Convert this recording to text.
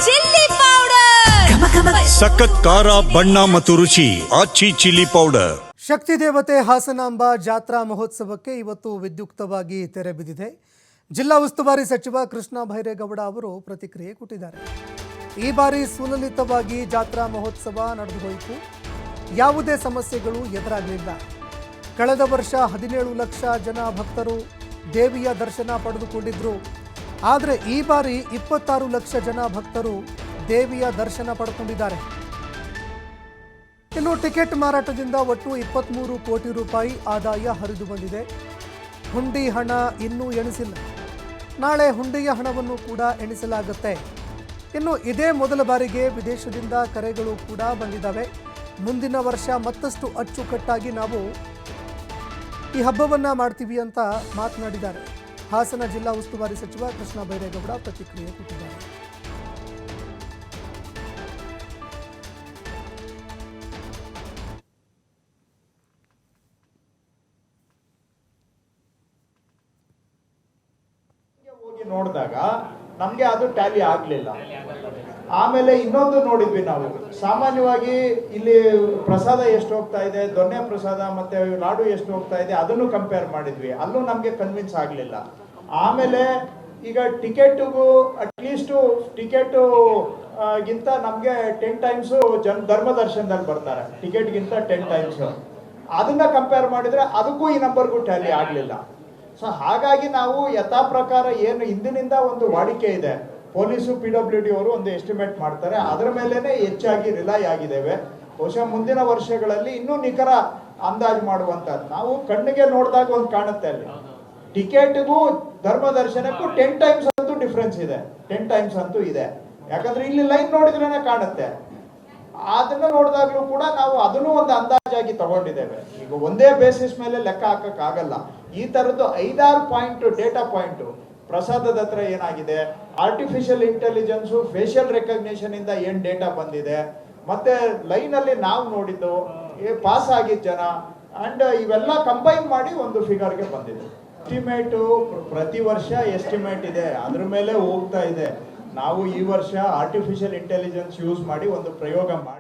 Chilli powder ಸಖತ್ ಖಾರ ಬಣ್ಣ ಮತ್ತು ರುಚಿ ಆಚಿ ಚಿಲ್ಲಿ ಪೌಡರ್. ಶಕ್ತಿ ದೇವತೆ ಹಾಸನಾಂಬ ಜಾತ್ರಾ ಮಹೋತ್ಸವಕ್ಕೆ ಇವತ್ತು ವಿದ್ಯುಕ್ತವಾಗಿ ತೆರೆ ಬಿದ್ದಿದೆ. ಜಿಲ್ಲಾ ಉಸ್ತುವಾರಿ ಸಚಿವ ಕೃಷ್ಣ ಬೈರೇಗೌಡ ಅವರು ಪ್ರತಿಕ್ರಿಯೆ ಕೊಟ್ಟಿದ್ದಾರೆ. ಈ ಬಾರಿ ಸುಲಲಿತವಾಗಿ ಜಾತ್ರಾ ಮಹೋತ್ಸವ ನಡೆದು ಹೋಯಿತು. ಯಾವುದೇ ಸಮಸ್ಯೆಗಳು ಎದುರಾಗಲಿಲ್ಲ. ಕಳೆದ ವರ್ಷ 17 ಲಕ್ಷ ಜನ ಭಕ್ತರು ದೇವಿಯ ದರ್ಶನ ಪಡೆದುಕೊಂಡಿದ್ರು. ಆದರೆ ಈ ಬಾರಿ 26 ಲಕ್ಷ ಜನ ಭಕ್ತರು ದೇವಿಯ ದರ್ಶನ ಪಡೆದುಕೊಂಡಿದ್ದಾರೆ. ಇನ್ನು ಟಿಕೆಟ್ ಮಾರಾಟದಿಂದ ಒಟ್ಟು 23 ಕೋಟಿ ರೂಪಾಯಿ ಆದಾಯ ಹರಿದು ಬಂದಿದೆ. ಹುಂಡಿ ಹಣ ಇನ್ನೂ ಎಣಿಸಿಲ್ಲ. ನಾಳೆ ಹುಂಡಿಯ ಹಣವನ್ನು ಕೂಡ ಎಣಿಸಲಾಗುತ್ತೆ. ಇನ್ನು ಇದೇ ಮೊದಲ ಬಾರಿಗೆ ವಿದೇಶದಿಂದ ಕರೆಗಳು ಕೂಡ ಬಂದಿದ್ದಾವೆ. ಮುಂದಿನ ವರ್ಷ ಮತ್ತಷ್ಟು ಅಚ್ಚುಕಟ್ಟಾಗಿ ನಾವು ಈ ಹಬ್ಬವನ್ನು ಮಾಡ್ತೀವಿ ಅಂತ ಮಾತನಾಡಿದ್ದಾರೆ. ಹಾಸನ ಜಿಲ್ಲಾ ಉಸ್ತುವಾರಿ ಸಚಿವ ಕೃಷ್ಣ ಬೈರೇಗೌಡ ಪ್ರತಿಕ್ರಿಯೆ ಕೊಟ್ಟಿದ್ದಾರೆ. ಹೋಗಿ ನೋಡಿದಾಗ ನಮ್ಗೆ ಅದು ಟ್ಯಾಲಿ ಆಗ್ಲಿಲ್ಲ. ಆಮೇಲೆ ಇನ್ನೊಂದು ನೋಡಿದ್ವಿ ನಾವು, ಸಾಮಾನ್ಯವಾಗಿ ಇಲ್ಲಿ ಪ್ರಸಾದ ಎಷ್ಟು ಹೋಗ್ತಾ ಇದೆ, ದೊನ್ನೆ ಪ್ರಸಾದ ಮತ್ತೆ ಲಾಡು ಎಷ್ಟು ಹೋಗ್ತಾ ಇದೆ ಅದನ್ನು ಕಂಪೇರ್ ಮಾಡಿದ್ವಿ. ಅಲ್ಲೂ ನಮ್ಗೆ ಕನ್ವಿನ್ಸ್ ಆಗ್ಲಿಲ್ಲ. ಆಮೇಲೆ ಈಗ ಟಿಕೆಟ್ಗೂ ಅಟ್ಲೀಸ್ಟ್ ಟಿಕೆಟ್ ಗಿಂತ ನಮ್ಗೆ 10 ಟೈಮ್ಸ್ ಧರ್ಮ ದರ್ಶನದಲ್ಲಿ ಬರ್ತಾರೆ, ಟಿಕೆಟ್ಗಿಂತ 10 ಟೈಮ್ಸ್. ಅದನ್ನ ಕಂಪೇರ್ ಮಾಡಿದ್ರೆ ಅದಕ್ಕೂ ಈ ನಂಬರ್ಗೂ ಟ್ಯಾಲಿ ಆಗ್ಲಿಲ್ಲ. ಸೊ ಹಾಗಾಗಿ ನಾವು ಯಥಾ ಪ್ರಕಾರ ಏನು ಹಿಂದಿನಿಂದ ಒಂದು ವಾಡಿಕೆ ಇದೆ, ಪೊಲೀಸು PWD ಅವರು ಒಂದು ಎಸ್ಟಿಮೇಟ್ ಮಾಡ್ತಾರೆ, ಅದರ ಮೇಲೇನೆ ಹೆಚ್ಚಾಗಿ ರಿಲೈ ಆಗಿದ್ದೇವೆ. ಬಹುಶಃ ಮುಂದಿನ ವರ್ಷಗಳಲ್ಲಿ ಇನ್ನೂ ನಿಖರ ಅಂದಾಜು ಮಾಡುವಂತದ್ದು. ನಾವು ಕಣ್ಣಿಗೆ ನೋಡಿದಾಗ ಒಂದು ಕಾಣುತ್ತೆ, ಅಲ್ಲಿ ಟಿಕೆಟ್ಗೂ ಧರ್ಮ ದರ್ಶನಕ್ಕೂ 10 ಟೈಮ್ಸ್ ಅಂತೂ ಡಿಫ್ರೆನ್ಸ್ ಇದೆ, 10 ಟೈಮ್ಸ್ ಅಂತೂ ಇದೆ. ಯಾಕಂದ್ರೆ ಇಲ್ಲಿ ಲೈನ್ ನೋಡಿದ್ರೇನೆ ಕಾಣುತ್ತೆ. ಅದನ್ನ ನೋಡಿದಾಗ್ಲೂ ಕೂಡ ನಾವು ಅದನ್ನು ಒಂದು ಅಂದಾಜಾಗಿ ತಗೊಂಡಿದ್ದೇವೆ. ಈಗ ಒಂದೇ ಬೇಸಿಸ್ ಮೇಲೆ ಲೆಕ್ಕ ಹಾಕಕ್ ಆಗಲ್ಲ. ಈ ತರದ್ದು 5-6 ಪಾಯಿಂಟ್ ಡೇಟಾ ಪಾಯಿಂಟ್ ಪ್ರಸಾದದ ಹತ್ರ ಏನಾಗಿದೆ, ಆರ್ಟಿಫಿಷಿಯಲ್ ಇಂಟೆಲಿಜೆನ್ಸು, ಫೇಶಿಯಲ್ ರೆಕಗ್ನಿಷನ್ ಇಂದ ಏನ್ ಡೇಟಾ ಬಂದಿದೆ, ಮತ್ತೆ ಲೈನ್ ಅಲ್ಲಿ ನಾವು ನೋಡಿದ್ದು, ಪಾಸ್ ಆಗಿದ್ದ ಜನ, ಅಂಡ್ ಇವೆಲ್ಲ ಕಂಬೈನ್ ಮಾಡಿ ಒಂದು ಫಿಗರ್ಗೆ ಬಂದಿದೆ. ಎಸ್ಟಿಮೇಟು ಪ್ರತಿ ವರ್ಷ ಎಸ್ಟಿಮೇಟ್ ಇದೆ, ಅದ್ರ ಮೇಲೆ ಹೋಗ್ತಾ ಇದೆ. ನಾವು ಈ ವರ್ಷ ಆರ್ಟಿಫಿಷಿಯಲ್ ಇಂಟೆಲಿಜೆನ್ಸ್ ಯೂಸ್ ಮಾಡಿ ಒಂದು ಪ್ರಯೋಗ ಮಾಡಿ